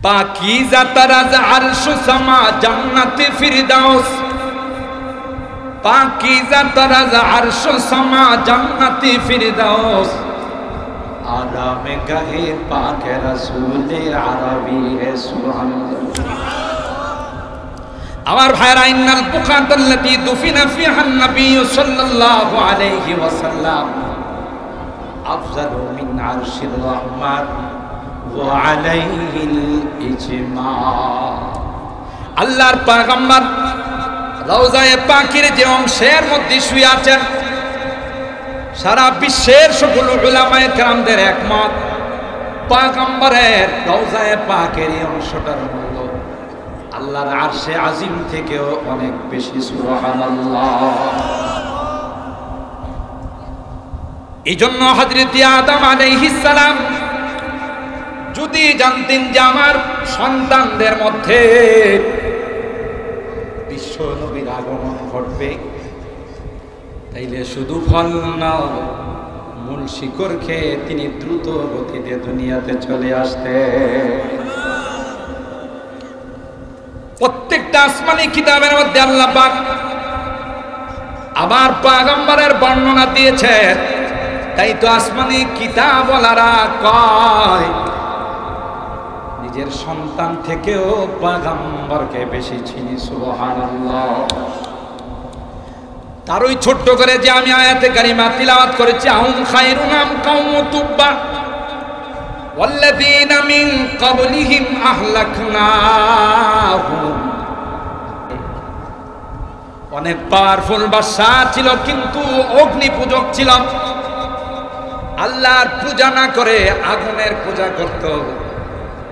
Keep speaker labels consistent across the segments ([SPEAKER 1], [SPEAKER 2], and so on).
[SPEAKER 1] পাকিজা তারাজ আরশ সামা জান্নাতে ফিরদাউস, পাকিজা তারাজ আরশ সামা জান্নাতে ফিরদাউস, আরামে গাহে পাক রাসূলে আরবি হে সুবহানাল্লাহ। আমার ভাইরা, ইন্নাল বুকাতাল্লাতী দুফিনা ফিহান নবী সাল্লাল্লাহু আলাইহি ওয়াসাল্লাম আফজালু মিন আরশির রহমান ওয়া আলাইহিল ইজমা। আল্লাহর পয়গম্বর রওজায়ে পাকের যে অংশের মধ্যে শুয়ে আছেন, সারা বিশ্বের সকল উলামায়ে কেরামদের একমত, পয়গম্বরের রওজায়ে পাকের এই অংশটার মূল্য আল্লাহর আরশে আজিম থেকেও অনেক বেশি। সুবহানাল্লাহ। এই জন্য হযরত আদম আলাইহিস সালাম যদি জানতেন যে আমার সন্তানদের মধ্যে বিশ্ব নবীর আগমন ঘটবে, তাইলে শুধু ফল না, মূল শিকড় খেয়ে তিনি দ্রুত গতিতে দুনিয়াতে চলে আসতেন। প্রত্যেকটা আসমানি কিতাবের মধ্যে আল্লাহ পাক আবার পয়গম্বরের বর্ণনা দিয়েছেন। তাই তো আসমানি কিতাবওয়ালারা কয় নিজের সন্তান থেকেও পয়গম্বরকে বেশি চিনি। সুবহানাল্লাহ। তার ওই ছোট্ট করে যে আমি আয়াতে কারিমা তিলাওয়াত করেছি, আহুম খায়রুন আম কাওমু তুব্বা ওয়াল্লাযীনা মিন ক্বাবলিহিম আহলাকনাহুম। অনেক পাওয়ারফুল বাদশা ছিল, কিন্তু অগ্নি পূজক ছিল। আল্লাহর পূজা না করে আগুনের পূজা করত,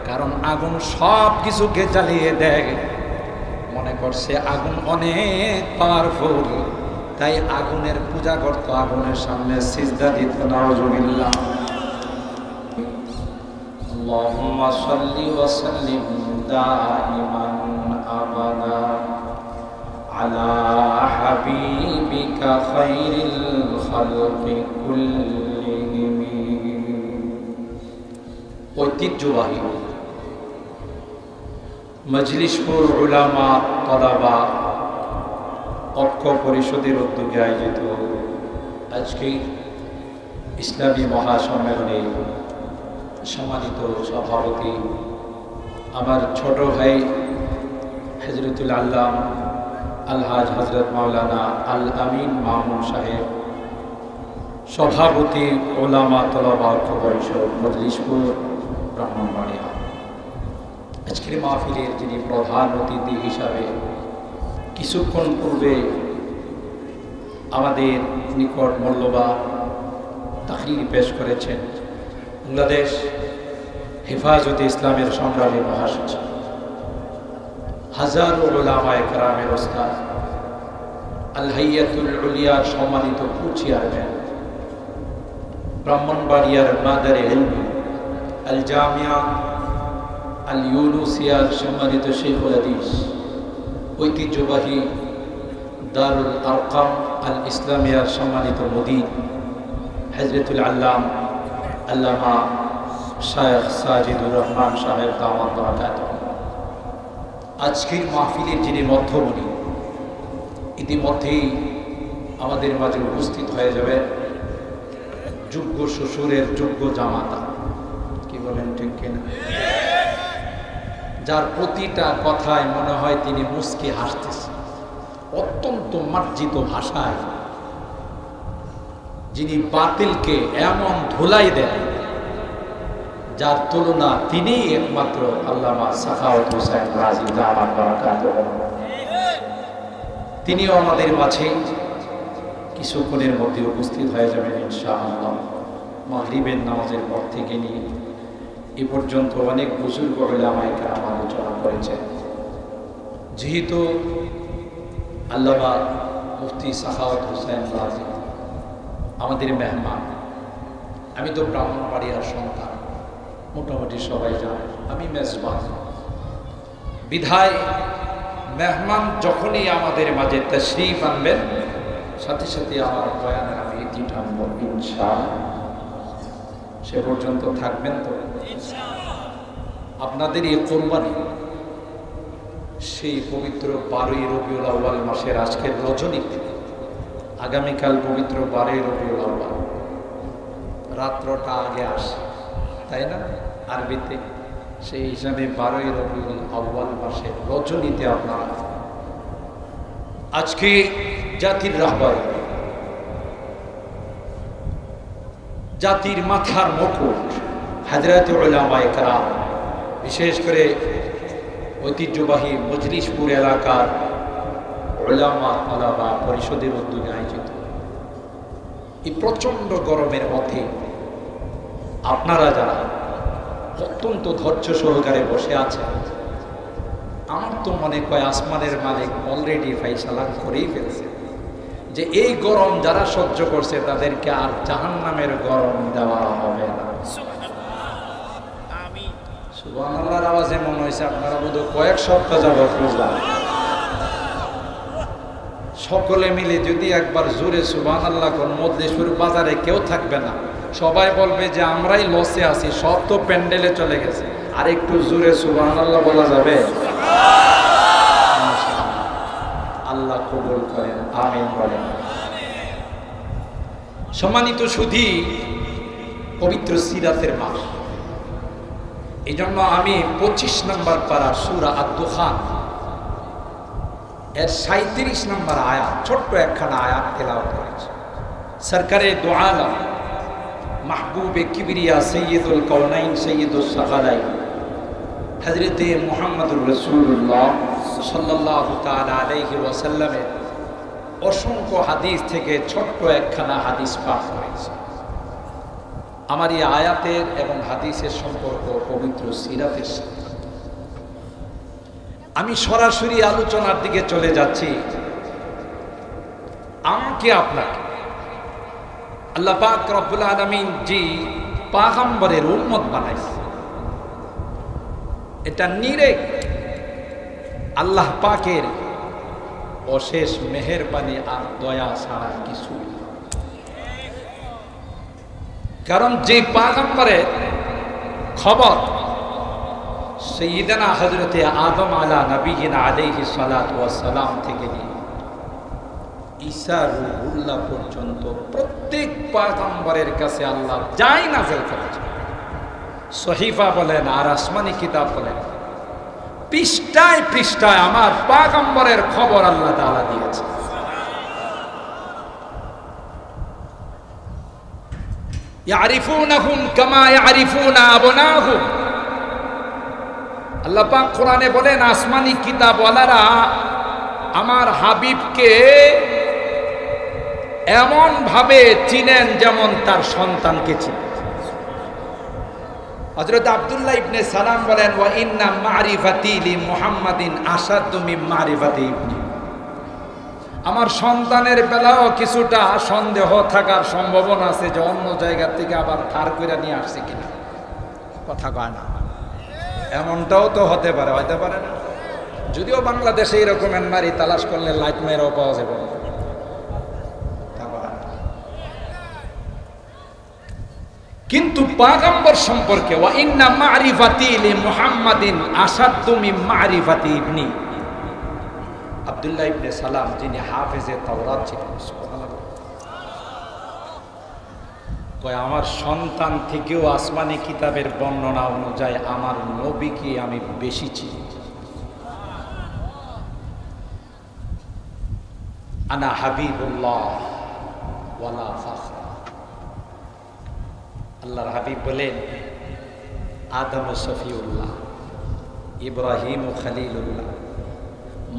[SPEAKER 1] কারণ আগুন সব কিছুকে জ্বালিয়ে দেয়। মনে করছে আগুন অনেক পাওয়ারফুল, তাই আগুনের পূজা করত, আগুনের সামনে সিজদা দিত। নাউজুবিল্লাহ। আল্লাহুম্মা সাল্লি ওয়া সাল্লিম দাইমান আবাদা আলা হাবিবিকা খায়রিল খালকি কুল্লিহিম। ঐতিহ্যবাহী মজলিসপুর উলামা তলাবা ঐক্য পরিষদের উদ্যোগে আয়োজিত আজকে ইসলামী মহাসম্মেলনে সম্মানিত সভাপতি আমার ছোট ভাই হযরতুল আল্লাম আলহাজ হযরত মাওলানা আল আমিন মামুন সাহেব, সভাপতি উলামা তলাবা ঐক্য পরিষদ মজলিসপুর ব্রাহ্মণবাড়িয়া, আজকের মাহফিলের যিনি প্রধান অতিথি হিসাবে কিছুক্ষণ পূর্বে আমাদের নিকট মূল্যবান তাকরীর পেশ করেছেন বাংলাদেশ হেফাজতে ইসলামের সংগ্রামী মহাসচিব, হাজারো উলামায়ে কেরামের ওস্তাদ, আল হাইয়াতুল উলিয়ার সম্মানিত চেয়ারম্যান, ব্রাহ্মণবাড়িয়ার মাদারে ইলম আল জামিয়া আল ইউনুসিয়ার সম্মানিত শেখুল হাদিস, ঐতিহ্যবাহী দারুল আরকাম আল ইসলামিয়ার সম্মানিত মুদির হযরতুল আল্লাম আল্লামা শায়খ সাজিদুর রহমান সাহেব দাওয়াত বারাকাতুহু। আজকের মাহফিলের যিনি মধ্যমণি, ইতিমধ্যেই আমাদের মাঝে উপস্থিত হয়ে যাবে যোগ্য শ্বশুরের যোগ্য জামাতা, কি বলেন ঠিক কিনা? যার প্রতিটা কথায় মনে হয় তিনি মুস্কি হাসতেছেন, অত্যন্ত মার্জিত ভাষায় যিনি বাতিলকে এমন ধুলাই দেন যার তুলনা তিনি একমাত্র আল্লামা সাখাওয়াত হোসেন রাজি দাওয়াত বারাকাতুহু। তিনিও আমাদের মাঝে কিছুক্ষণের মধ্যে উপস্থিত হয়ে যাবেন ইনশাআল্লাহ। মাগরিবের নামাজের পর থেকে নিয়ে এ পর্যন্ত অনেক বুজুর্গ উলামায়ে কেরাম আলোচনা করেছেন। যেহেতু আল্লামা মুফতি সাখাওয়াত হোসেন রাজি আমাদের মেহমান, আমি তো ব্রাহ্মণবাড়িয়ার সন্তান, মোটামুটি সবাই জানে আমি মেজবান, বিধায় মেহমান যখনই আমাদের মাঝে তশরিফ আনবেন, সাথে সাথে আমার বয়ানের আমি ইতিটা আনবো ইনশাআল্লাহ। সে পর্যন্ত থাকবেন তো? আপনাদের এই কোরবানি সেই পবিত্র 12ই রবিউল আউয়াল মাসের আজকের রজনীতে, আগামীকাল পবিত্র 12ই রবিউল আউয়াল, রাত্রটা আগে আসে, তাই না আরবিতে? সেই হিসাবে 12ই রবিউল আউয়াল মাসের রজনীতে আপনারা আজকে জাতির রাহবার, জাতির মাথার মুকুট হযরত উলামায়ে কেরাম, বিশেষ করে ঐতিহ্যবাহী মজলিশপুর এলাকার উলামা তালাবা পরিষদের উদ্যোগে আয়োজিত এই প্রচণ্ড গরমের মধ্যে আপনারা যারা অত্যন্ত ধৈর্য সহকারে বসে আছেন, আমার তো মনে হয় আসমানের মালিক অলরেডি ফাইসালা করেই ফেলছে যে এই গরম যারা সহ্য করছে তাদেরকে আর জাহান্নামের গরম দেওয়া হবে না। সুবহানাল্লাহর আওয়াজে মনে হয়েছে আপনারা বোধহয় কয়েক সপ্তাহ যাবত বুঝলাম। সকলে মিলে যদি একবার জোরে সুবহানাল্লাহ কোন, মজলিসপুর বাজারে কেউ থাকবে না, সবাই বলবে যে আমরাই লসে আছি, সব তো প্যান্ডেলে চলে গেছে। আর একটু জোরে সুবহানাল্লাহ বলা যাবে? আল্লাহ কবুল করেন, আমিন বলেন। সম্মানিত সুধী, পবিত্র সিরাতের মাস, এই জন্য আমি 25 নম্বর পারা সূরা আদ-দুখান এর 37 নম্বর আয়াত, ছোট্ট একখানা আয়াত তেলাওয়াত করেছি। সরকারে দু আলম, মাহবুবে কিবরিয়া, সৈয়দুল কওনাইন, সৈয়দুস সাকালাইন, হযরতে মুহাম্মদুর রাসূলুল্লাহ সাল্লাল্লাহু তাআলা আলাইহি ওয়াসাল্লামের অসংখ্য হাদিস থেকে ছোট্ট একখানা হাদিস পাঠ করেছি। আমার এই আয়াতের এবং হাদিসের সম্পর্ক পবিত্র সিরাতের সাথে। আমি সরাসরি আলোচনার দিকে চলে যাচ্ছি। আমাকে আপনাকে আল্লাহ পাক রব্বুল আলামিন যে পয়গম্বরের উম্মত বানাইছে, এটা নিরেক আল্লাহ পাকের অশেষ মেহেরবানি আর দয়া ছাড়া কিছু। কারণ যে পয়গম্বরের খবর সাইয়্যিদানা হযরতে আদম আলা নবিয়িনা আলাইহিস সালাতু ওয়াস সালাম থেকে নিয়ে ঈসা রূহুল্লাহ পর্যন্ত প্রত্যেক পয়গম্বরের কাছে আল্লাহ যাই নাযিল করেছেন, সহিফা বলেন আর আসমানি কিতাব বলেন, পৃষ্ঠায় পৃষ্ঠায় আমার পয়গম্বরের খবর আল্লাহ তাআলা দিয়েছেন। ইয়ারিফুনাহুম কামা ইয়ারিফুনা আবনাহুম। আল্লাহ পাক কোরআনে বলেন, আসমানি কিতাবওয়ালারা আমার হাবিবকে এমন ভাবে চিনেন যেমন তার সন্তানকে চিনেন। হযরত আব্দুল্লাহ ইবনে সালাম বলেন, ওয়া ইন্না মারিফাতি লি মুহাম্মাদিন আশাদ্দু মিন মারিফাতি ইবনি। আমার সন্তানের বেলাও কিছুটা সন্দেহ থাকার সম্ভাবনা আছে যে অন্য জায়গা থেকে আবার ধার করে নিয়ে আসছে কিনা, কথা কয় না, এমনটাও তো হতে পারে, হতে পারে না। যদিও বাংলাদেশে এরকমের নারী তালাশ করলে লাইট মেয়েরাও পাওয়া যাবে, কিন্তু পয়গম্বর সম্পর্কে ওয়া ইন্না মারিফাতি লি মুহাম্মাদিন আশাদ্দু মিন মারিফাতি ইবনি। আব্দুল্লাহ ইবনে সালাম যিনি হাফেজে তাওরাত ছিলেন, সুবহানাল্লাহ, কয় আমার সন্তান থেকেও আসমানি কিতাবের বর্ণনা অনুযায়ী আমার নবীকে আমি বেশি চিনি। আনা হাবিবুল্লাহ ওয়ালা ফাখর। আল্লাহর হাবিব বলেন, আদম সফিউল্লাহ, ইব্রাহিম খলিলুল্লাহ,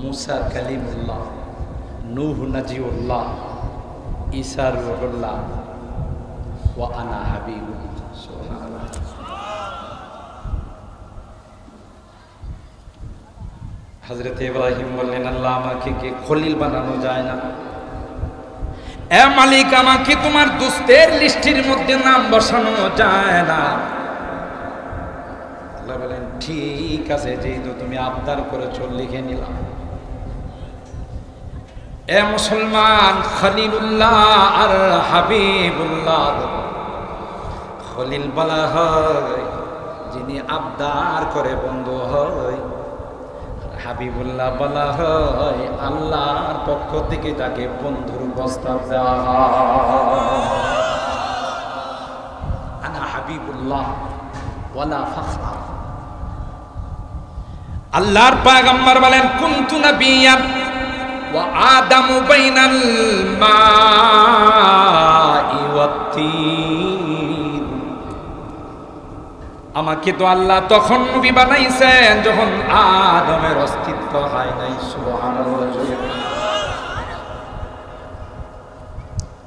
[SPEAKER 1] মুসা কালিমুল্লাহ, নূহ নাজিউল্লাহ, ঈসা রূহুল্লাহ, ওয়া আনা হাবিবুল্লাহ। সুবহানাল্লাহ। হযরত ইব্রাহিম বললেন, আল্লাহ আমাকে কি খলিল বানানো যায় না? এ মালিক, আমাকে তোমার দোস্তের লিস্টের মধ্যে নাম বসানো যায় না? আল্লাহ বলেন, ঠিক আছে, যেহেতু তুমি আবদার করেছো লিখে নিলাম। এ মুসলমান, খলিলুল্লাহ আর হাবিবুল্লাহ, খলিল বলা হয় যিনি আবদার করে বন্ধু হয়, হাবিবুল্লাহ বলা হয়, আল্লাহর পক্ষ থেকে তাকে বন্ধুর প্রস্তাব দেওয়া হয়। আনা হাবিবুল্লাহ ওয়ালা ফাখর। আল্লাহর পয়গম্বর বলেন, কুনতু নাবিয়্যান ওয়া আদামু বাইনাল মাই ওয়াত-তিন। আমাকে তো আল্লাহ তখন নবী বানাইছেন যখন আদমের অস্তিত্ব হয় নাই। সুবহানাল্লাহ।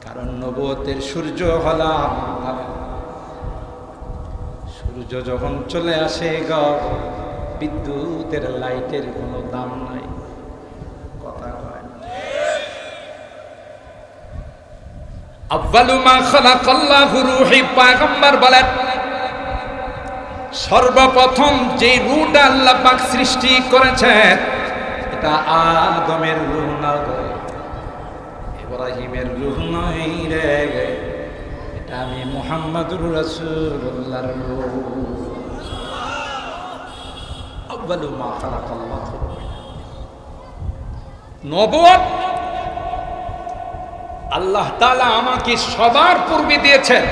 [SPEAKER 1] কারণ নবুয়তের সূর্য হলাম, সূর্য যখন চলে আসে বিদ্যুতের লাইটের কোনো দাম নাই। কথা কয় আউয়ালু মা খালাকাল্লাহু রূহি। পয়গম্বর বলেন, সর্বপ্রথম যে রূহটা আল্লাহ পাক সৃষ্টি করেছেন এটা আদমের রূহ নয়, ইব্রাহিমের রূহ নয় রে, এটা আমি মুহাম্মদুর রাসূলুল্লাহর রূহ। আউয়ালু মা খালাকাল্লাহু। নবুয়ত আল্লাহ তাআলা আমাকে সবার পূর্বে দিয়েছেন,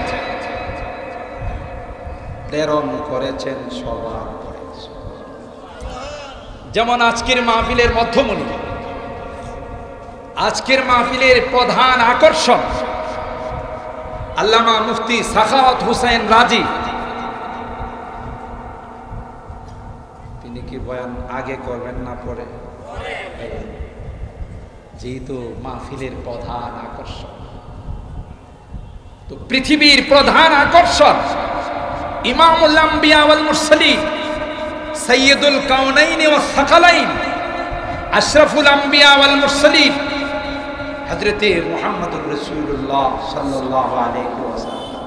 [SPEAKER 1] প্রেরণ করেছেন সবার পরে। যেমন আজকের মাহফিলের মধ্যমণি, আজকের মাহফিলের প্রধান আকর্ষণ আল্লামা মুফতি সাখাওয়াত হোসেন রাজি। তিনি কি বয়ান আগে করবেন না পরে? যেহেতু মাহফিলের প্রধান আকর্ষণ, তো পৃথিবীর প্রধান আকর্ষণ ইমামুল আম্বিয়া ওয়াল মুরসালিন, সাইয়্যিদুল কাউনাইন ওয়াস সাকালাইন, আশরাফুল আম্বিয়া ওয়াল মুরসালিন হযরতে মুহাম্মদুর রাসূলুল্লাহ সাল্লাল্লাহু আলাইহি ওয়াসাল্লাম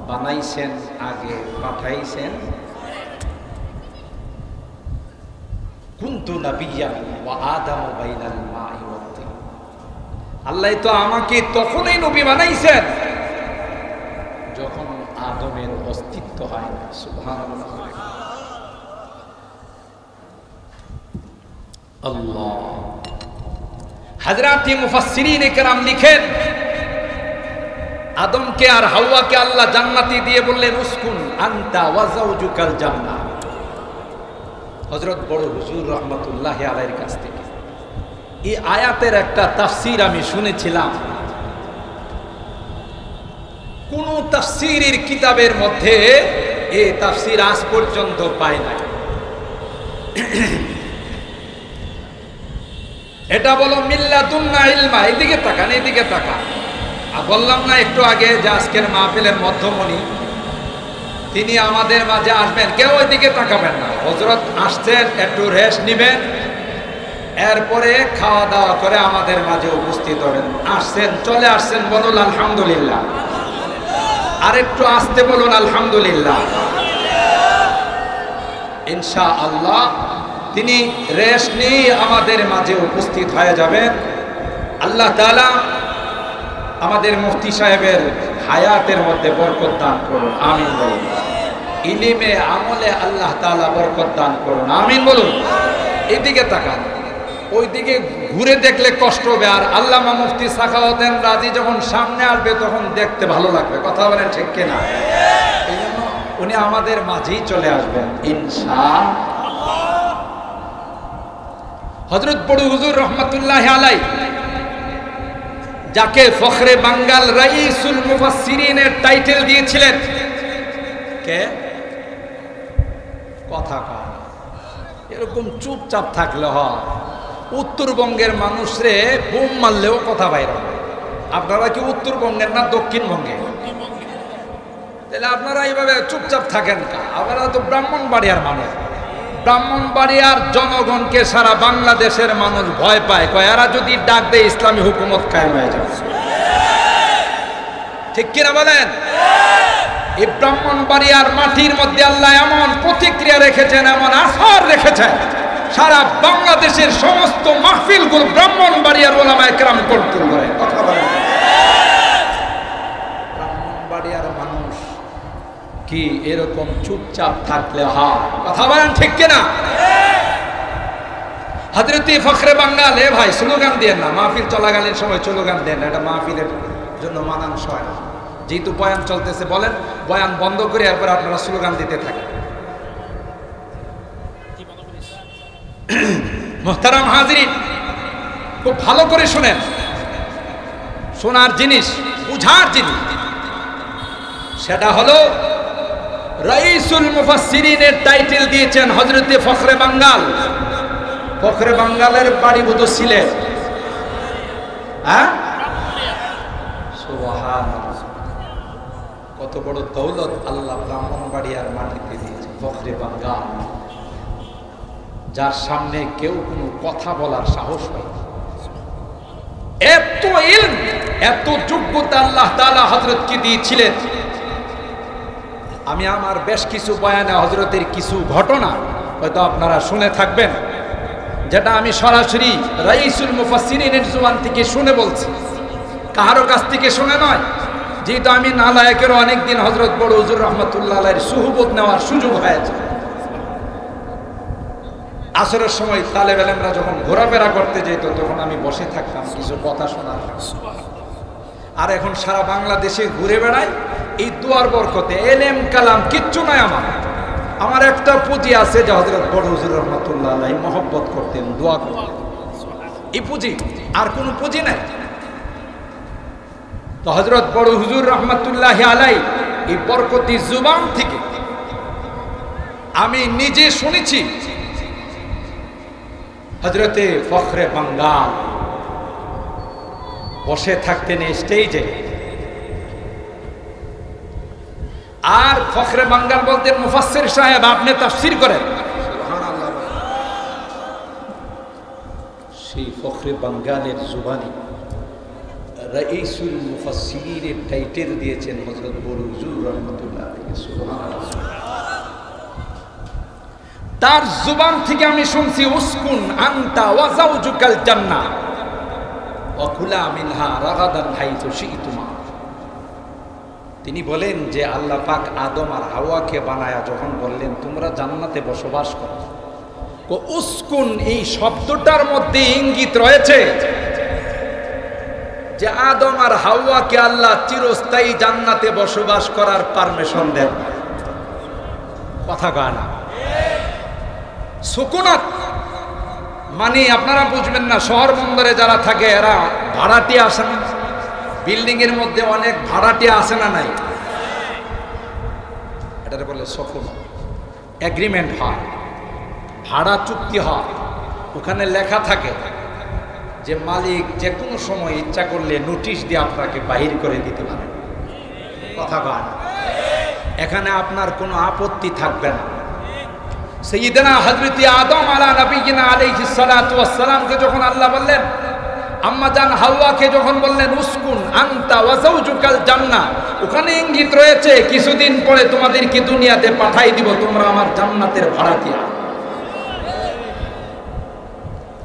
[SPEAKER 1] বানাইছেন আগে, পাঠাইছেন। কুনতু নাবিয়্যান ওয়া আদামু বাইনাল মাই ওয়াত-তিন। আল্লাহ তো আমাকে তখনই নবী বানাইছেন যখন আদমের অস্তিত্ব হয় না। সুবহানাল্লাহ। আল্লাহ। হযরত মুফাসসিরিন کرام লিখেন, আদমকে আর হাওয়াকে আল্লাহ জান্নাতি দিয়ে বললেন, উসকুন আনতা ওয়া যাওজুকাল জান্নাহ। হযরত বড় হুজুর রাহমাতুল্লাহি আলাইহির কাছ থেকে এই আয়াতের একটা তাফসীর আমি শুনেছিলাম। কোন তাফসীরের কিতাবের মধ্যে এই তাফসীর আজ পর্যন্ত পাই নাই। এটা বলো মিল্লাতুন্না ইলমা। এদিকে তাকান, এদিকে তাকান। বললাম না একটু আগে যে আজকের মাহফিলের মধ্যমণি তিনি আমাদের মাঝে আসবেন, কেউ ওইদিকে তাকাবেন না। হযরত আসছেন, একটু রেস্ট নেবেন, এরপরে খাওয়া দাওয়া করে আমাদের মাঝে উপস্থিত হবেন। আসছেন, চলে আসছেন, বলুন আলহামদুলিল্লাহ। আর একটু আসতে বলুন আলহামদুলিল্লাহ। ইনশাআল্লাহ তিনি রেস্ট নিয়ে আমাদের মাঝে উপস্থিত হয়ে যাবেন। আল্লাহ তাআলা আমাদের মুফতি সাহেবের হায়াতের মধ্যে বরকত দান করুন, আমিন বলুন। ইলমে আমলে আল্লাহ তাআলা বরকত দান করুন, আমিন বলুন। এদিকে তাকান, ওইদিকে ঘুরে দেখলে কষ্ট হবে। আর আল্লামা মুফতি সাখাওয়াতেন রাজি যখন সামনে আসবে তখন দেখতে ভালো লাগবে। কথা বলেন ঠিক কিনা? এই জন্য উনি আমাদের মাঝেই চলে আসবেন ইনশাআল্লাহ। হযরত বড় হুজুর রহমাতুল্লাহি আলাইহি, যাকে ফখরে বাঙ্গাল রাইসুল মুফাসসিরিনের টাইটেল দিয়েছিলেন, কে? কথা কয় এরকম চুপচাপ থাকলে হয়। উত্তরবঙ্গের মানুষরে বোম মারলেও কথা বাইর হবে। আপনারা কি উত্তরবঙ্গের না দক্ষিণবঙ্গে? তাহলে আপনারা এইভাবে চুপচাপ থাকেন কা? আপনারা তো ব্রাহ্মণবাড়িয়ার মানুষ। ব্রাহ্মণবাড়িয়ার জনগণকে সারা বাংলাদেশের মানুষ ভয় পায়, কয় এরা যদি ডাক দেয় ইসলামী হুকুমত কায়েম হয়ে যাবে। ঠিক কিনা বলেন? এই ব্রাহ্মণবাড়িয়ার মাটির মধ্যে আল্লাহ এমন প্রতিক্রিয়া রেখেছেন, এমন আসর রেখেছেন, সারা বাংলাদেশের সমস্ত মাহফিলগুলো ব্রাহ্মণবাড়িয়ার উলামায়ে কেরাম কন্ট্রোল করে। কথা বলেন। ব্রাহ্মণবাড়িয়ার মানুষ কি এরকম চুপচাপ থাকলে হয়? কথা বলেন ঠিক কিনা? হযরতে ফখরে বাঙ্গাল, এ ভাই স্লোগান দেন না, মাহফিল চলাকালীন সময় স্লোগান দেন না, এটা মাহফিলের জন্য মানানসই না। যেহেতু বয়ান চলতেছে, বলেন বয়ান বন্ধ করে এরপর আপনারা স্লোগান দিতে থাকেন। মুহতারাম হাজিরিন, খুব ভালো করে শুনেন, শোনার জিনিস, বুঝার জিনিস। সেটা হলো রাইসুল মুফাসসিরিনের টাইটেল দিয়েছেন হযরতে ফখরে বাঙ্গাল। ফখরে বাঙ্গালের বাড়ি বোধ সিলেট। হ্যাঁ, সুবহানাল্লাহ, কত বড় দৌলত আল্লাহ ব্রাহ্মণবাড়িয়ার মাটিতে দিয়েছে। ফখরে বাঙ্গাল, যার সামনে কেউ কোনো কথা বলার সাহস পায় না। এত ইলম, এত যোগ্যতা আল্লাহ তাআলা হযরতকে দিয়েছিলেন। আমি আমার বেশ কিছু বয়ানে হযরতের কিছু ঘটনা হয়তো আপনারা শুনে থাকবেন, যেটা আমি সরাসরি রাইসুল মুফাসসিরিনের জবান থেকে শুনে বলছি, কারো কাছ থেকে শুনে নয়। যেহেতু আমি নালায়েকেরও অনেকদিন হযরত বড় হুজুর রহমাতুল্লাহ আলাইহির সুহবত নেওয়ার সুযোগ হয়েছে। আসরের সময় তালেব ইলমরা যখন ঘোরাফেরা করতে যেত, তখন আমি বসে থাকতাম কিছু কথা শোনার। আর এখন সারা বাংলাদেশে ঘুরে বেড়াই এই দুয়ার বরকতে। এলেম কালাম কিচ্ছু নাই আমার। আমার একটা পুঁজি আছে যে হযরত বড় হুজুর রহমাতুল্লাহ আলাইহি মহব্বত করতেন, দোয়া করতেন, এই পুঁজি, আর কোনো পুঁজি নাই। তো হযরত বড় হুজুর রহমাতুল্লাহ আলাইহি এই বরকতি জুবান থেকে আমি নিজে শুনেছি, হযরতে ফখরে বাঙ্গাল বসে থাকতেন স্টেজে, আর ফখরে বাঙ্গাল বলতেন, মুফাসসির সাহেব আপনি তাফসীর করেন। সুবহানাল্লাহ। সেই ফখরে বাঙ্গালের জুবানি রাইসুল মুফাসসিরিনের টাইটেল দিয়েছেন হযরত বড় হুজুর রাহমাতুল্লাহ আলাইহি। সুবহানাল্লাহ। তার জুবান থেকে আমি শুনছি, উসকুন আনতা ওয়া যাওজুকাল জান্নাহ ওয়া কুলা মিনহা রাগাদান হাইতু শি'তুমা। তিনি বলেন যে আল্লাহ পাক আদম আর হাওয়াকে বানায়া যখন বললেন তোমরা জান্নাতে বসবাস করো, তো উসকুন এই শব্দটার মধ্যে ইঙ্গিত রয়েছে যে আদম আর হাওয়াকে আল্লাহ চিরস্থায়ী জান্নাতে বসবাস করার পারমিশন দেন। কথা কয় না? সুকুনাত মানে আপনারা বুঝবেন না, শহর বন্দরে যারা থাকে এরা ভাড়াটিয়া আসে না, বিল্ডিং এর মধ্যে অনেক ভাড়াটিয়া আসে না, নাই, এটারে বলে সুকুনাত। এগ্রিমেন্ট হয়, ভাড়া চুক্তি হয়, ওখানে লেখা থাকে যে মালিক যে কোনো সময় ইচ্ছা করলে নোটিশ দিয়ে আপনাকে বাহির করে দিতে পারে। কথা কয় না? এখানে আপনার কোনো আপত্তি থাকবে না। সাইয়্যিদানা হযরতে আদম আলা নবিয়িনা আলাইহিস সালাতু ওয়াস সালামকে যখন আল্লাহ বললেন, আম্মা জান হাওয়াকে যখন বললেন উসকুন আনতা ওয়া যাওজুকাল জান্নাহ, ওখানে ইঙ্গিত রয়েছে কিছুদিন পরে তোমাদেরকে দুনিয়াতে পাঠাই দিব, তোমরা আমার জান্নাতের ভাড়াটিয়া।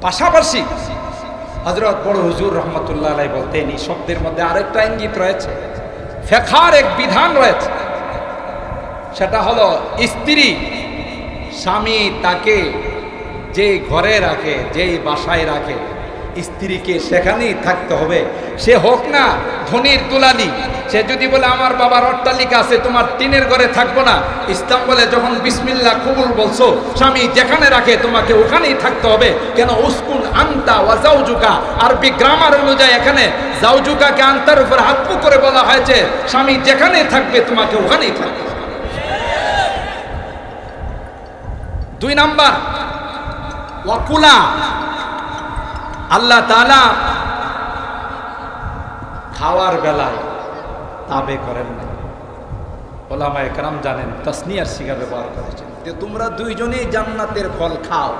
[SPEAKER 1] পাশাপাশি হযরত বড় হুজুর রহমাতুল্লাহ আলাইহি বলতেন এই শব্দের মধ্যে আরেকটা ইঙ্গিত রয়েছে, ফিকহার এক বিধান রয়েছে। সেটা হলো স্ত্রী স্বামী তাকে যে ঘরে রাখে, যেই বাসায় রাখে, স্ত্রীকে সেখানেই থাকতে হবে। সে হোক না ধনির দুলালি, সে যদি বলে আমার বাবার অট্টালিকা আছে, তোমার টিনের ঘরে থাকবো না, ইসলাম বলে যখন বিসমিল্লাহ কবুল বলছো, স্বামী যেখানে রাখে তোমাকে ওখানেই থাকতে হবে। কেন? উসকুন আনতা ওয়া যাওজুকা, আরবি গ্রামার অনুযায়ী এখানে যাওজুকাকে আনতার উপর হাতপু করে বলা হয়েছে, স্বামী যেখানে থাকবে তোমাকে ওখানেই থাকবে। দুই নাম্বার, ওয়াকুলা, আল্লাহ তাআলা খাওয়ার বেলায় তাবে করেন না। ওলামায়ে কেরাম জানেন, তাসনিয়ার সিগা ব্যবহার করেছেন যে তোমরা দুইজনেই জান্নাতের ফল খাও।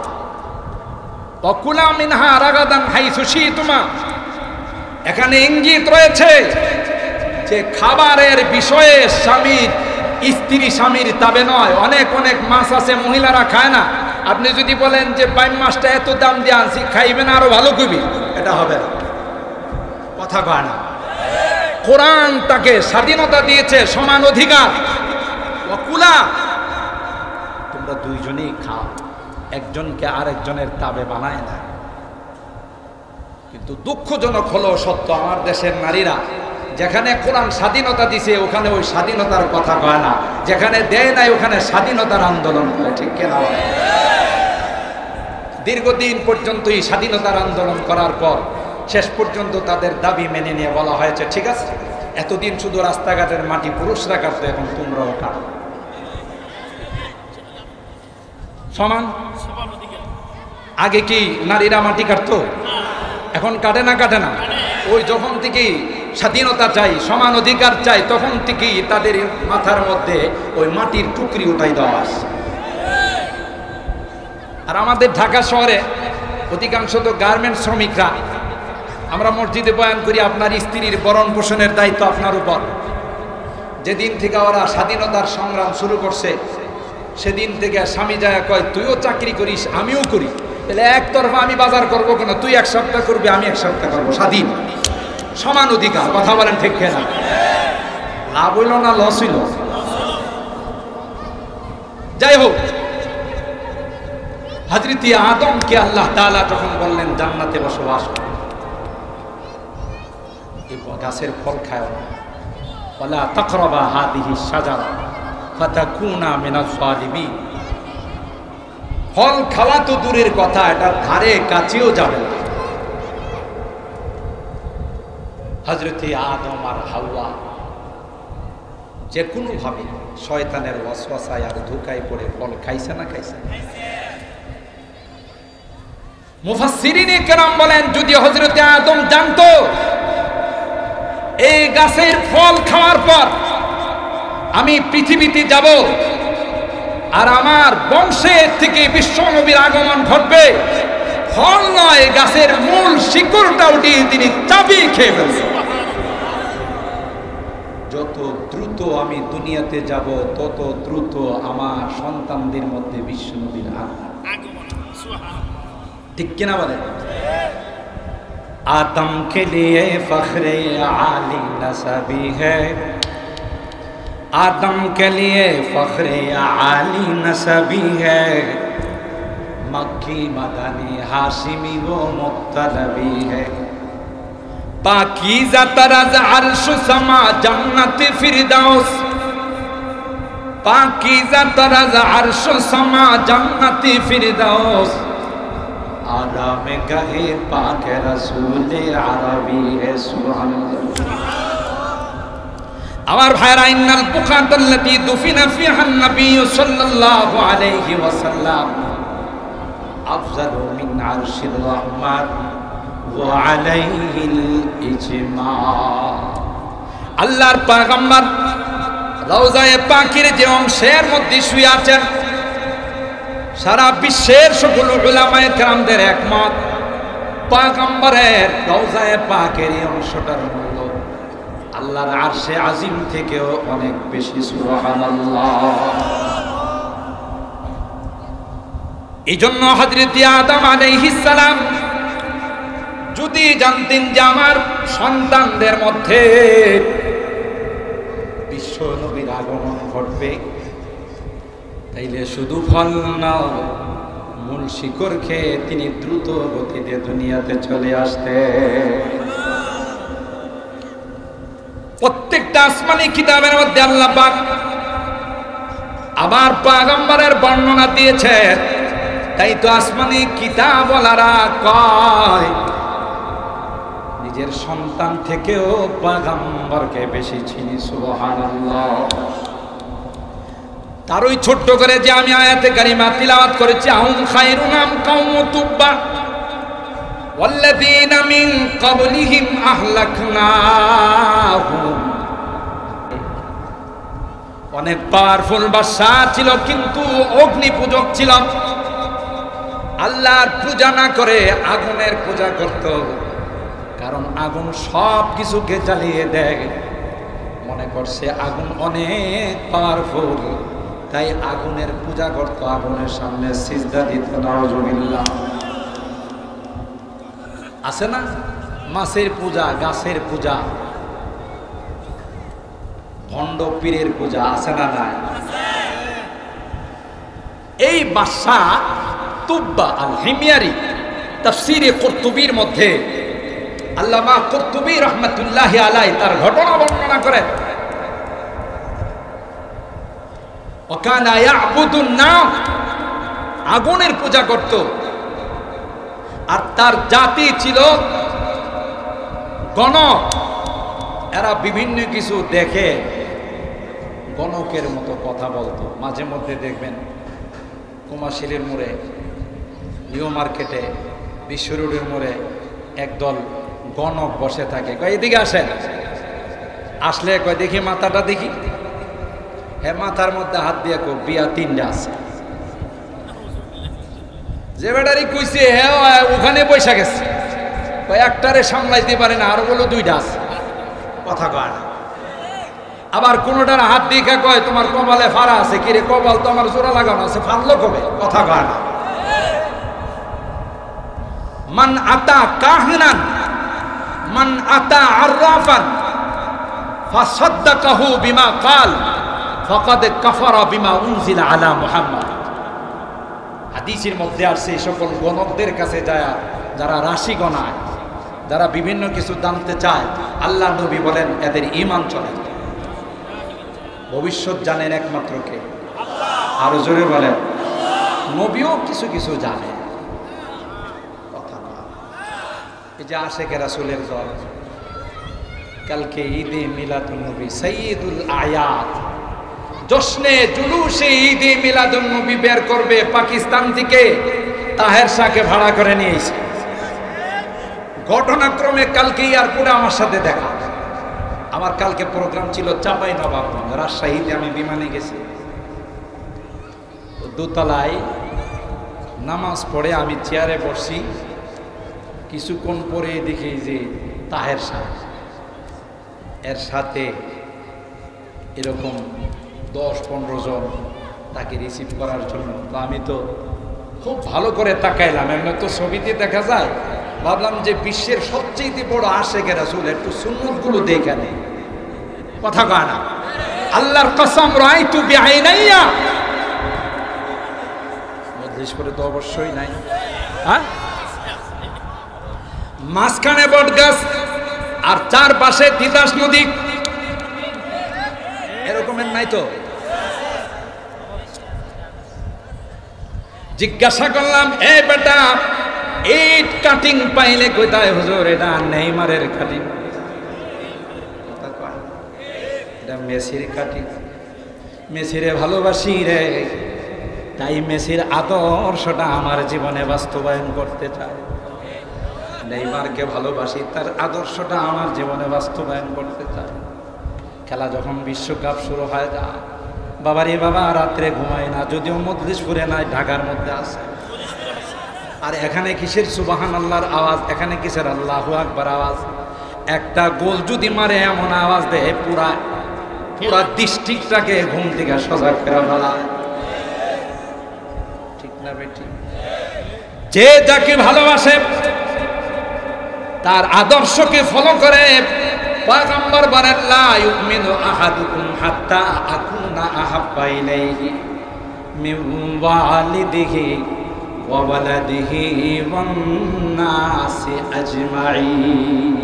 [SPEAKER 1] ওয়াকুলা মিনহা রাগাদান হাইসু শি'তুমা, এখানে ইঙ্গিত রয়েছে যে খাবারের বিষয়ে স্বামীর স্ত্রী স্বামীর তাবে নয়। অনেক অনেক মাছ আছে মহিলারা খায় না, আপনি যদি বলেন যে বাইম মাছটা এত দাম দিয়ে আনছি, খাইবেন আরো ভালো কবি, এটা হবে না। কথা কয় না? কোরআন তাকে স্বাধীনতা দিয়েছে, সমান অধিকার। ওয়াকুলা, তোমরা দুইজনেই খাও, একজনকে আরেকজনের তাবে বানায় না। কিন্তু দুঃখজনক হলো সত্য, আমার দেশের নারীরা যেখানে কোরআন স্বাধীনতা দিছে ওখানে ওই স্বাধীনতার কথা কয় না, যেখানে দেয় নাই ওখানে স্বাধীনতার আন্দোলন করে। ঠিক কেনা? দীর্ঘদিন পর্যন্ত এই স্বাধীনতার আন্দোলন করার পর শেষ পর্যন্ত তাদের দাবি মেনে নিয়ে বলা হয়েছে, ঠিক আছে, এতদিন শুধু রাস্তাঘাটের মাটি পুরুষরা কাটতো, এখন তোমরাও কাটো, সমান। আগে কি নারীরা মাটি কাটতো? এখন কাটে না? কাটে না? ওই যখন থেকে স্বাধীনতা চাই, সমান অধিকার চাই, তখন থেকেই তাদের মাথার মধ্যে ওই মাটির টুকরি উঠাই দেওয়া আছে। আর আমাদের ঢাকা শহরে অধিকাংশ তো গার্মেন্টস শ্রমিকরা। আমরা মসজিদে বয়ান করি, আপনার স্ত্রীর ভরণ পোষণের দায়িত্ব আপনার উপর। যেদিন থেকে ওরা স্বাধীনতার সংগ্রাম শুরু করছে সেদিন থেকে স্বামী যায় কয়, তুইও চাকরি করিস আমিও করি, তাহলে একতরফা আমি বাজার করবো কেন? তুই এক সপ্তাহ করবি, আমি এক সপ্তাহ করবো, স্বাধীন, সমান অধিকার। কথা বলেন ঠিক না? লাভ হইল না লস হইল? যাই হোক, হযরত আদমকে আল্লাহ তাআলা যখন বললেন জান্নাতে বসবাস করো, এই গাছের ফল খাও না, ওয়ালা তাকরাবা হাদিহি শাজারা ফাতাকুনা মিনাজ জালিমিন। ফল খাওয়া তো দূরের কথা, এটা ধারে কাছেও যাবে না। হযরত আদম আর হাওয়া যে কোনো ভাবে শয়তানের ওয়াসওয়াসায় আর ধোঁকায় পড়ে ফল খাইছে না? খাইছে। মুফাসসিরিনে কেরাম বলেন, যদি হযরত আদম জানতো এই গাছের ফল খাওয়ার পর আমি পৃথিবীতে যাব আর আমার বংশে থেকে বিশ্ব নবীর আগমন ঘটবে, ফল নয় গাছের মূল শিকড়টা উঠিয়ে তিনি চাবি খেয়ে ফেলবেন। যত দ্রুত আমি দুনিয়াতে যাব তত দ্রুত আমার সন্তানদের মধ্যে বিশ্ব নবীর আগমন। ঠিক কিনা বলেন? आदम के लिए फख्रे आली नसबी है, आदम के लिए फख्रे आली नसबी है, मक्की मदनी हाशिमी वो मुत्तलबी है, पाकीज़ा तरज़ अर्श समा जन्नत फिरदौस, पाकीज़ा तरज़ अर्श समा जन्नत फिरदौस, आला में गहे पाक रसूल अरबी है। सुबहानाल्लाह। আমার ভাইরা, ইন্নাল বুকাতাল্লাতী দুফিনা ফিহা নবী সাল্লাল্লাহু আলাইহি ওয়াসাল্লাম আফজালু মিন আরশির রহমান ওয়া আলাইহিল ইজমা। আল্লাহর পয়গম্বর রওজায়ে পাকের যে অংশের মধ্যে শুয়ে আছেন, সারা বিশ্বের সকল উলামায়ে কেরামদের একমত, পয়গম্বরের রওজায়ে পাকের এই অংশটার মূল্য আল্লাহর আরশে আজিম থেকেও অনেক বেশি। সুবহানাল্লাহ। এই জন্য হযরত আদম আলাইহিস সালাম যদি জানতেন যে আমার সন্তানদের মধ্যে বিশ্ব নবীর আগমন ঘটবে, তাইলে শুধু ফল না, মূল শিকড় খেয়ে তিনি দ্রুত গতিতে দুনিয়াতে চলে আসতে। প্রত্যেকটা আসমানি কিতাবের মধ্যে আল্লাহ পাক আবার পয়গম্বরের বর্ণনা দিয়েছেন। তাই তো আসমানি কিতাবওয়ালারা কয় নিজের সন্তান থেকেও পয়গম্বরকে বেশি চিনি। সুবহানাল্লাহ। তার ওই ছোট্ট করে যে আমি আয়াতে কারিমা তিলাওয়াত করেছি, আহুম খায়রুন আম কাওম তুব্বা ওয়াল্লাযীনা মিন ক্বাবলিহিম আহলাকনাহুম। অনেক পাওয়ারফুল বাদশা ছিল কিন্তু অগ্নি পূজক ছিল। আল্লাহর পূজা না করে আগুনের পূজা করত, কারণ আগুন সব কিছুকে জ্বালিয়ে দেয়। মনে করছে আগুন অনেক পাওয়ারফুল, তাই আগুনের পূজা করত, আগুনের সামনে সিজদা দিত। নাউজুবিল্লাহ। আছে না মাছের পূজা, গাছের পূজা, ভণ্ড পীরের পূজা, আছে না? নাই? এই বাদশা তুব্বা আল হিময়ারি তাফসীরে কুরতুবীর মধ্যে আল্লামা কুরতুবী রাহমাতুল্লাহি আলাইহি তার ঘটনা বর্ণনা করেন। ওয়াকানা ইয়াবুদুন নার, আগুনের পূজা করত, আর তার জাতি ছিল গণক। এরা বিভিন্ন কিছু দেখে গণকের মতো কথা বলতো। মাঝে মধ্যে দেখবেন কুমাশিলের মোড়ে, নিউ মার্কেটে, বিশ্ব রোডের মোড়ে একদল গণক বসে থাকে। কয় এদিকে আসেন, আসলে কয় দেখি মাথাটা দেখি। হ্যাঁ, মাথার মধ্যে হাত দিয়ে কো বিয়া 3টা আছে। যে বেটারি কইছে হ্যাঁ ওখানে পয়সা গেছে, কয় একটারে সামলাইতে পারে না, আরো বলো 2টা আছে। কথা কয় না। আবার কোনোটার হাত দিয়ে কয় তোমার কপালে ফাড়া আছে। কিরে কপাল তো আমার জোড়া লাগানো আছে, ফাড়লো কবে? কথা কয় না। মান আতা কাহিনান মান আতা আররাফান ফাসাদ্দাকাহু বিমা কাল ফাকাদ কাফারা বিমা উনজিলা আলা মুহাম্মদ। হাদিসের মধ্যে আসছে এই সকল গণকদের কাছে যায় যারা রাশি গণায়, যারা বিভিন্ন কিছু জানতে চায়, আল্লাহ নবী বলেন এদের ঈমান চলে। ভবিষ্যৎ জানেন একমাত্র কে? আরো জোরে বলেন। নবীও কিছু কিছু জানে। কথা না, এই যে আশেকে রাসূলের দল কালকে ঈদে মিলাদুন নবী সাইয়্যিদুল আয়াত জশ্নে জুলুসে ঈদে মিলাদুন নবী বের করবে পাকিস্তান থেকে, তাহের শাহকে ভাড়া করে নিয়েছে। ঘটনাক্রমে কালকে এয়ারপোর্টে আমার সাথে দেখা। আমার কালকে প্রোগ্রাম ছিল চাঁপাইনবাবগঞ্জ, রাজশাহীতে আমি বিমানে গেছি। দোতলায় নামাজ পড়ে আমি চেয়ারে বসছি, কিছুক্ষণ পরে দেখি যে তাহের শাহ, এর সাথে এরকম 10-15 জন তাকে রিসিভ করার জন্য। তো আমি তো খুব ভালো করে তাকাইলাম, এমনি তো ছবিতে দেখা যায়। ভাবলাম যে বিশ্বের সবচেয়ে বড় আশেকে রাসূল, একটু সুন্নতগুলো দেখে নেই। কথা কয় না। আল্লাহর কসম রাআইতু বিআইনাইয়া, মজলিস করে তো অবশ্যই নাই। হ্যাঁ, মাঝখানে বটগাছ আর চারপাশে তিতাস নদী, এরকমের নাই তো? জিজ্ঞাসা করলাম এ বেটা ইট কাটিং পাইলে কোথায়? হুজুর এটা নেইমারের কাটিং। এটা মেসির কাটিং, মেসিরে ভালোবাসি রে, তাই মেসির আদর্শটা আমার জীবনে বাস্তবায়ন করতে চাই। নেইমারকে ভালোবাসি, তার আদর্শটা আমার জীবনে বাস্তবায়ন করতে চাই। খেলা যখন বিশ্বকাপ শুরু হয় যা বাবারে বাবা, রাত্রে ঘুমায় না, যদিও মজলিসপুরে নাই, ঢাকার মধ্যে আছে। আর এখানে কিসের সুবহানাল্লাহর আওয়াজ, এখানে কিসের আল্লাহু আকবার আওয়াজ। একটা গোল যদি মারে এমন আওয়াজ দেয় পুরা ডিস্ট্রিক্টটাকে ঘুম থেকে সজাগ করে ফেলায়। ঠিক না বেটি? যে যাকে ভালোবাসে, তার আদর্শকে ফলো করে। পয়গম্বর বলেন লা ইউমিনু আহাদুকুম হাত্তা আকুনা আহাব্বা ইলাইহি মিন ওয়ালিদিহি ওয়া ওয়ালাদিহি ওয়ান নাসি আজমাইন।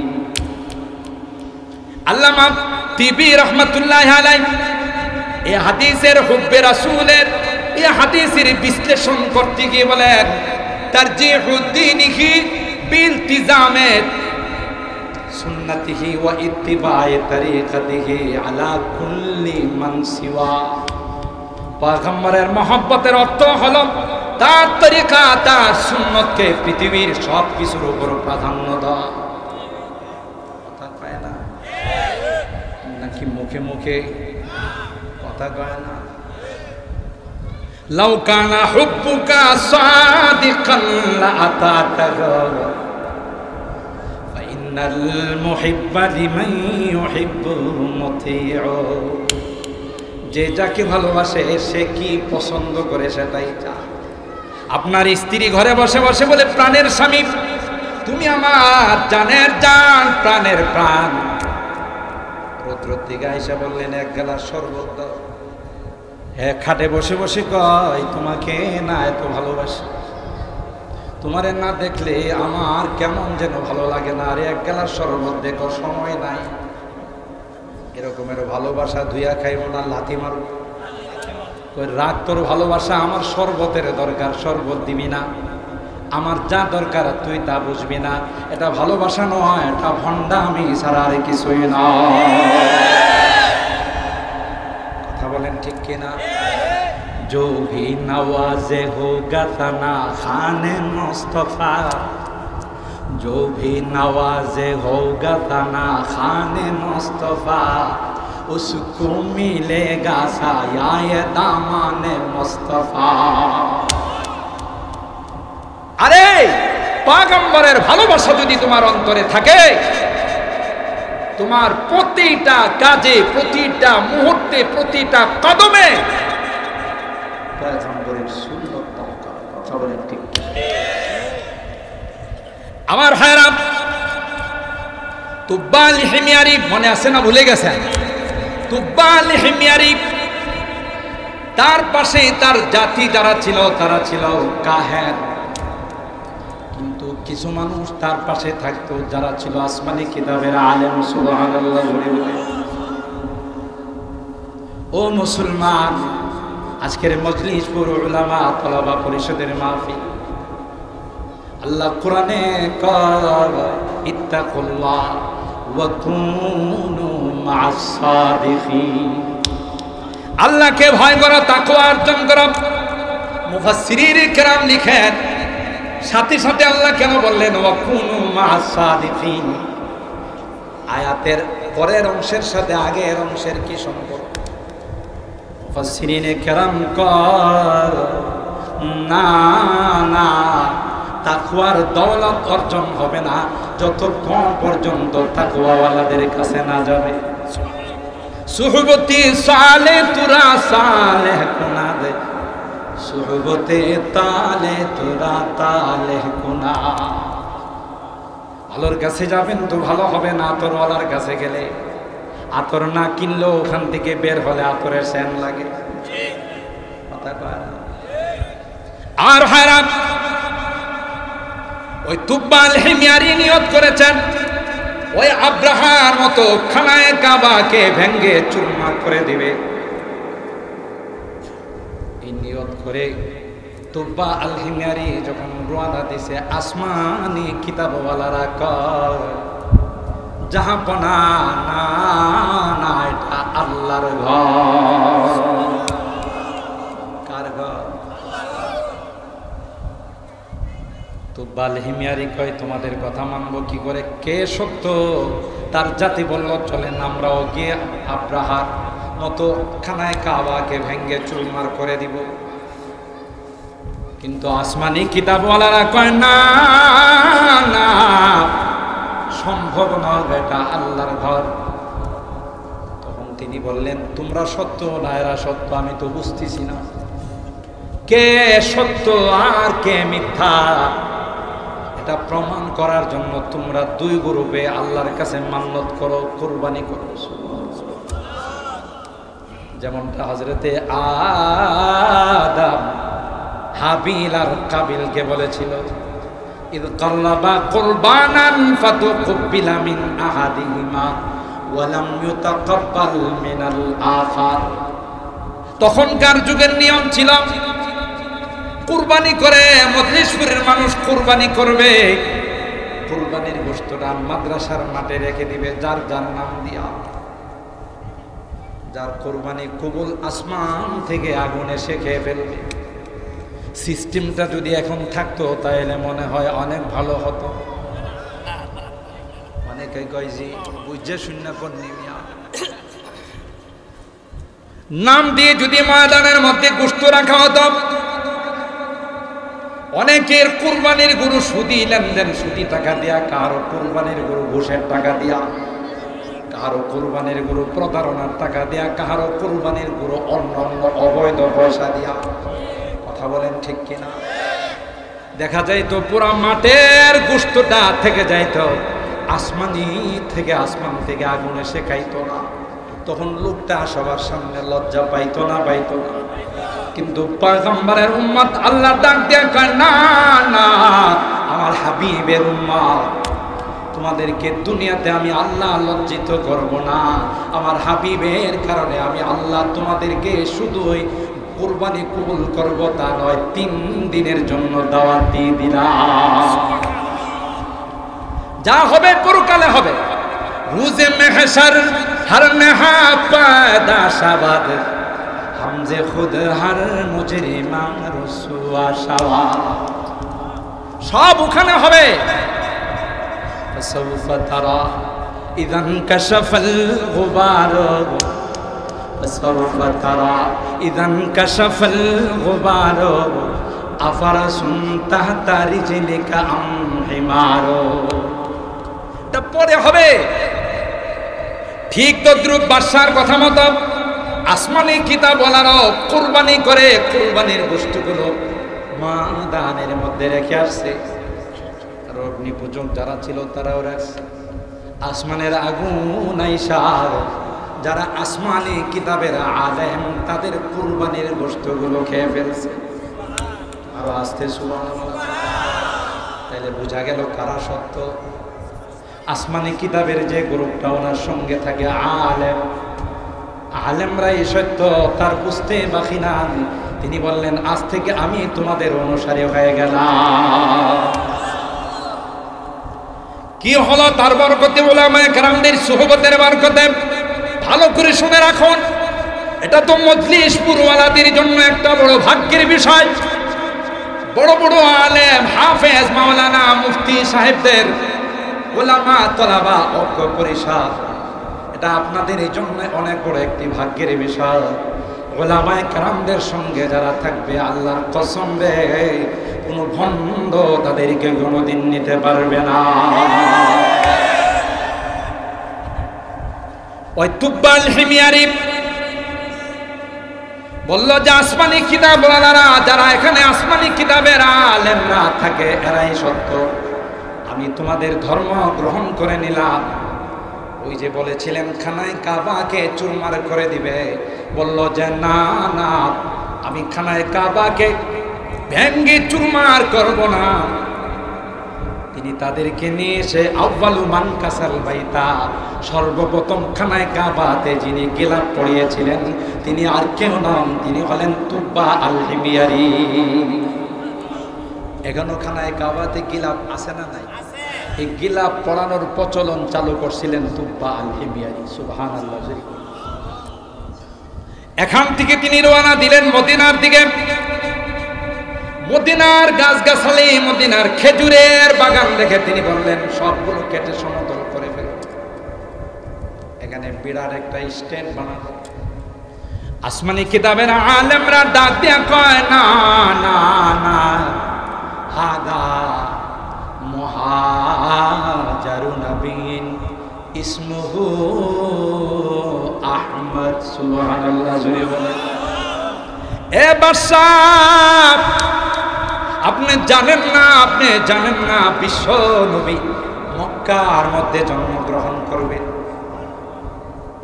[SPEAKER 1] আল্লামা তিবি রাহমাতুল্লাহি আলাইহি এই হাদিসের হুব্বে রাসূলের এই হাদিসের বিশ্লেষণ করতে গিয়ে বলেন তারজিহুদ্দীনিহি বিলতিজামে সুন্নতিহি ওয়া ইত্তিবা'i তরিকাতিহি আলা কুল্লি মান সিওয়া। পয়গম্বরের মহব্বতের অর্থ হলো তার তরিকা, তার সুন্নতকে পৃথিবীর সব কিছুর উপর প্রাধান্য দেওয়া। কথা কয় না নাকি মুখে মুখে কথা কয় না? লাউ কানা হুব্বুকা সাদিকান লা আতাতাহু ফা ইন্নাল মুহিব্বা লিমান ইউহিব্বু মুতিউ। যে যাকে ভালোবাসে সে কি পছন্দ করে সেটাই চায়। আপনার স্ত্রী ঘরে বসে বসে বলে প্রাণের স্বামী, তুমি আমার জানের জান, প্রাণের প্রাণ। রৌদ্রের দিকে আইসা বললেন এক গ্লাস শরবত দাও। হ্যাঁ, খাটে বসে বসে কয় তোমাকে না এত ভালোবাসি, তোমারে না দেখলে আমার কেমন যেন ভালো লাগে না, আরে এক গ্লাস শরবত দেখো সময় নাই। এরকমের ভালোবাসা ধুইয়া খাইব না লাথি মারব। রাগ তোর ভালোবাসা, আমার শরবতের দরকার, শরবত দিবি না, আমার যা দরকার তুই তা বুঝবি না। এটা ভালোবাসা নয়, এটা ভণ্ডামি ছাড়া আর কিছুই না। কথা বলেন ঠিক কিনা? जो भी नवाजे होगा तना खाने मुस्तफा, जो भी नवाजे होगा तना खाने मुस्तफा, उसको मिलेगा साया दामाने मुस्तफा। আরে পয়গম্বরের ভালোবাসা যদি তোমার অন্তরে থাকে, তোমার প্রতিটা কাজে, প্রতিটা মুহূর্তে, প্রতিটা কদমে পয়গম্বরের সুন্নাত দরকার। কথা বলেন ঠিক? আমার ভাইরা, তুব্বা লিহিমিয়ারি মনে আছে না ভুলে গেছেন? তুব্বা লিহিমিয়ারি, তার পাশে তার জাতি যারা ছিল তারা ছিল কাহের, কিন্তু কিছু মানুষ তার পাশে থাকতো যারা ছিল আসমানি কিতাবের আলেম। সুবহানাল্লাহ। ও মুসলমান, আজকের মজলিস পুরো উলামা তলাবা পরিষদের মাহফিল। আল্লাহ কোরআনে কয় ইত্তাকুল্লাহ ওয়া কুনু মা'আস সাদিকিন, আল্লাহকে ভয় করো, তাকওয়া অর্জন করো। মুফাসসিরিন কেরাম লিখেন, সাথে সাথে আল্লাহ কেন বললেন ওয়া কুনু মা'আস সাদিকিন? আয়াতের পরের অংশের সাথে আগের অংশের কি সম্পর্ক? মুফাসসিরিনে কেরাম কয় না না, তাকওয়ার দৌলত অর্জন হবে না যতক্ষণ পর্যন্ত তাকওয়াওয়ালাদের কাছে না যাবে। সুহবতি সালে তুরা সালেহ কুনা দে, সুহবতে তালে তুরা তালে কুনা। ভালোর কাছে যাবেন তো ভালো হবে না, আতরওয়ালার কাছে গেলে আতর না কিনলেও ওখান থেকে বের হলে আতরের সেন লাগে। আর হারাম ওই তুব্বা লিহিমিয়ারি নিয়ত করেছেন ওই আব্রাহার মতো খানায়ে কাবাকে ভেঙ্গে চুরমার করে দিবে। এই নিয়ত করে তুব্বা আল হিমিয়ারি যখন রওনা দিছে, আসমানি কিতাবওয়ালারা কয় জাহাপনা না না, এটা আল্লাহর ঘর। কার ঘর? তুব্বা আল হিমিয়ারি কয় তোমাদের কথা মানবো কি করে? কে সত্য? তার জাতি বলল চলেন আমরাও গিয়ে আব্রাহার মতো খানায় কাবাকে ভেঙ্গে চুরমার করে দিব। কিন্তু আসমানি কিতাবওয়ালারা কয় না না, সম্ভব নয়, এটা আল্লাহর ঘর। তখন তিনি বললেন তোমরা সত্য না এরা সত্য, আমি তো বুঝতেছি না কে সত্য আর কে মিথ্যা। এটা প্রমাণ করার জন্য তোমরা দুই গ্রুপে আল্লাহর কাছে মান্নত করো, কুরবানি করো। যেমনটা হযরতে আদম হাবিল আর কাবিলকে বলেছিল, ইদ কাল্লাবা কুরবানান ফাতুকবিলা মিন আহাদিহিমা ওয়া লাম ইউতাকাব্বাল মিনাল আখার। তখনকার যুগের নিয়ম ছিল কুরবানি করে, মজলিসপুরের মানুষ কুরবানি করবে, কুরবানির গোশতটা মাদ্রাসার মাঠে রেখে দিবে যার যার নাম দিয়া। যার কুরবানি কবুল, আসমান থেকে আগুন এসে খেয়ে ফেলবে। সিস্টেমটা যদি এখন থাকতো তাহলে মনে হয় অনেক ভালো হতো। অনেকে কয় যে বুঝে শূন্য করনি, নাম দিয়ে যদি ময়দানের মধ্যে গোশত রাখা হতো, অনেকের কুরবানির গরু সুদি লেনদেন, সুদি টাকা দিয়া, কারো কুরবানির গরু ঘুষের টাকা দিয়া, কারো কুরবানির গরু প্রতারণার টাকা দিয়া, কারো কুরবানির গরু অন্য অন্য অবৈধ পয়সা দিয়া। কথা বলেন ঠিক কিনা? দেখা যাইতো পুরা মাঠের গোশতটা থেকে যাইতো আসমানি থেকে, আসমান থেকে আগুন এসে খাইতো না। তখন লোকটা সবার সামনে লজ্জা পাইতো না, পাইতো না। কিন্তু পয়গম্বরের উম্মত আল্লাহ ডাক দিয়ে কয়, না না, আমার হাবিবের উম্মত, তোমাদেরকে দুনিয়াতে আমি আল্লাহ লজ্জিত করব না। আমার হাবিবের কারণে আমি আল্লাহ তোমাদেরকে শুধু ওই কুরবানি কবুল করব তা নয়, 3 দিনের জন্য দাওয়াত দিয়ে দিলাম। যা হবে পরকালে হবে। রুজে মেহশর হর নেহা पैदा শাবাদ, হামজে খুদ হর মুজরিমা রসুয়া শাওয়া, সব ওখানে হবে। فسوف ترى إذا انكشف الغبار، فسوف ترى إذا انكشف الغبار، أفرس تحت رجلك أم حمار। তারপরে হবে ঠিক তদ্রুপ বাদশার কথা মতো আসমানি কিতাবওয়ালারাও কুরবানি করে কুরবানির গোশতগুলো মাদানের মধ্যে রেখে আসছে। আর অগ্নি পূজক যারা ছিল তারাও রাখছে। আসমানের আগুন আইসা যারা আসমানি কিতাবের আলেম তাদের কুরবানির গোশতগুলো খেয়ে ফেলছে। আরো আস্তে সুবহানাল্লাহ। তাহলে বোঝা গেল কারা সত্য। আসমানি কিতাবের যে গ্রুপটা ওনার সঙ্গে থাকে আলেম, আলেমরাই সত্য, তার বুঝতে বাকি নাই। তিনি বললেন, আজ থেকে আমি তোমাদের অনুসারী হয়ে গেলাম। কি হলো তার বরকতে? উলামায়ে কেরামদের সুহবতের বরকতে। ভালো করে শুনে রাখুন, এটা তো মজলিস পুরওয়ালাদের জন্য একটা বড় ভাগ্যের বিষয়। বড় বড় আলেম, হাফেজ, মাওলানা, মুফতি সাহেবদের, উলামা, তলাবা, ঐক্য পরিষদ, এটা আপনাদের এই জন্য অনেক বড় একটি ভাগ্যের বিষয়। উলামায়ে কেরামদের সঙ্গে যারা থাকবে, আল্লাহর কসম রে, কোন ভণ্ড তাদেরকে কোনোদিন নিতে পারবে না। ওই তুব্বাল হিমিয়ারি বলল যে আসমানি কিতাবওয়ালারা যারা এখানে আসমানি কিতাবের আলেমরা থাকে এরাই সত্য। আমি তোমাদের ধর্ম গ্রহণ করে নিলাম। ওই যে বলেছিলেন খানায় কাবাকে চুরমার করে দিবে, বলল যে না না, আমি খানায় কাবাকে ভেঙ্গে চুরমার করব না। তিনি তাদেরকে নিয়ে এসে আউয়ালু মান কাসাল বাইতা, সর্বপ্রথম খানায় কাবাতে যিনি গিলাফ পড়িয়েছিলেন তিনি আর কেউ নন, তিনি হলেন তুব্বা আল হিমিয়ারি। এখনো খানায় কাবাতে গিলাফ আছে না নাই? এই গিলাফ পড়ানোর প্রচলন চালু করছিলেন তুব্বা আল হিমিয়ারি। সুবহানাল্লাহ। এখান থেকে তিনি রওনা দিলেন মদিনার দিকে। মদিনার গাছগাছালি, মদিনার খেজুরের বাগান দেখে তিনি বললেন সবগুলো কেটে সমতল করে ফেলুন। এখানে বিরাট একটা স্ট্যান্ড বানানো। আসমানি কিতাবের আলেমরা ডাক দিয়া কয়, না না না, হাদা মুহাজারু নবীন ইসমুহু আহমদ। সুবহানাল্লাহ। জোরে বলেন। এ বাদশাহ, আপনি জানেন না বিশ্ব নবী মক্কার মধ্যে জন্মগ্রহণ করবেন।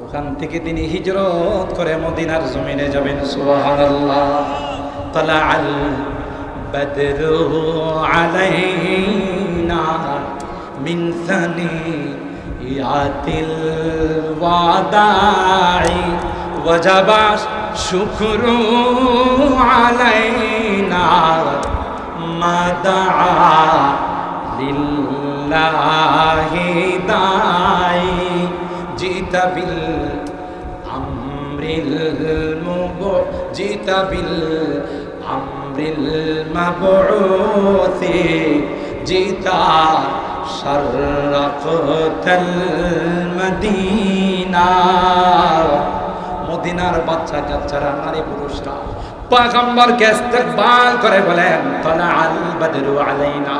[SPEAKER 1] ওখান থেকে তিনি হিজরত করে মদিনার জমিনে যাবেন। সুবহানাল্লাহ। তালাআল বদরু আলাইনা মিন সানিয়াতিল ওয়াদাই ওয়াজাবা শুকরু আলাইনা মাদাআ লিল্লাহি দাই জিতা বিল আমরিল মাবউসি জিতা শাররাকাতাল মদিনা। মদিনার বাচ্চা কাচ্চারা, নারী পুরুষরা পয়গম্বরকে ইস্তেকবাল করে বলেন, তালাআল বদরু আলাইনা,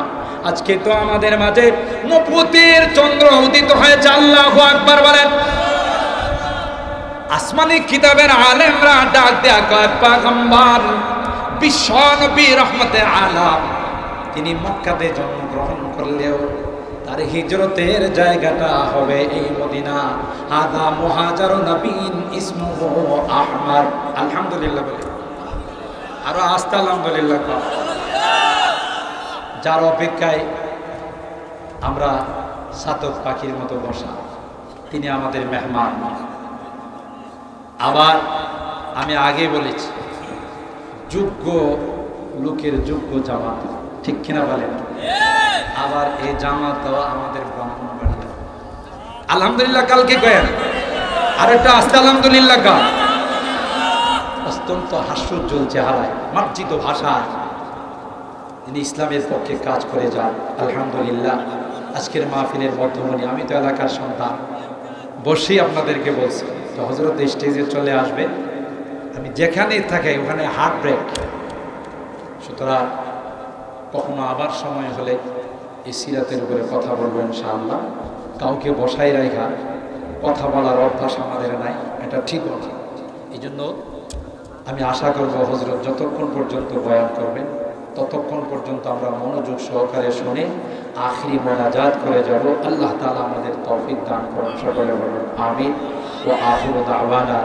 [SPEAKER 1] আজকে তো আমাদের মাঝে নবুয়তের চন্দ্র উদিত হয়েছে। আল্লাহু আকবার বলেন। আসমানি কিতাবের আলেমরা ডাক দেয়া কয়, পয়গম্বর বিশ্ব নবী রহমতে আলাম, তিনি মক্কাতে জন্মগ্রহণ করলেও তার হিজরতের জায়গাটা হবে এই মদিনা। হাদা মুহাজারু নবীন ইসমুহু আহমদ। আলহামদুলিল্লাহ বলে। আরো আস্তে আলহামদুলিল্লাহ। যার অপেক্ষায় আমরা সাতক পাখির মতো বসা, তিনি আমাদের মেহমান। আবার আমি আগে বলেছি, যোগ্য লোকের যোগ্য জামাত, ঠিক কিনা বলেন? আবার এই জামাত আমাদের ব্রাহ্মণবাড়িয়া। আলহামদুলিল্লাহ কালকে কয়েন আর একটা আস্তে আলহামদুলিল্লাহ গান। অত্যন্ত হাস্যোজ্জ্বল চেহারায়, মার্জিত ভাষায় তিনি ইসলামের পক্ষে কাজ করে যান। আলহামদুলিল্লাহ আজকের মাহফিলের মধ্যমণি। আমি তো এলাকার সন্তান, বসেই আপনাদেরকে বলছি তো হযরত স্টেজে চলে আসবে, আমি যেখানে থাকি ওখানে হার্ট ব্রেক। সুতরাং কখনো আবার সময় হলে এই সিরাতের উপরে কথা বলবো ইনশাআল্লাহ। কাউকে বসাই রাখা কথা বলার অভ্যাস আমাদের নাই, এটা ঠিক না। এই জন্য আমি আশা করব হযরত যতক্ষণ পর্যন্ত বয়ান করবেন ততক্ষণ পর্যন্ত আমরা মনোযোগ সহকারে শুনে আখিরি মোনাজাত করে যাব। আল্লাহ তাআলা আমাদের তৌফিক দান করুন। সকলে বলুন আমিন। ওয়া আখিরু দাওয়ানা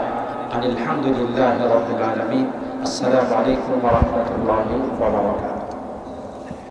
[SPEAKER 1] আলহামদুলিল্লাহি রাব্বিল আলামিন। আসসালামু আলাইকুম ওয়া রাহমাতুল্লাহি ওয়া বারাকাতুহু।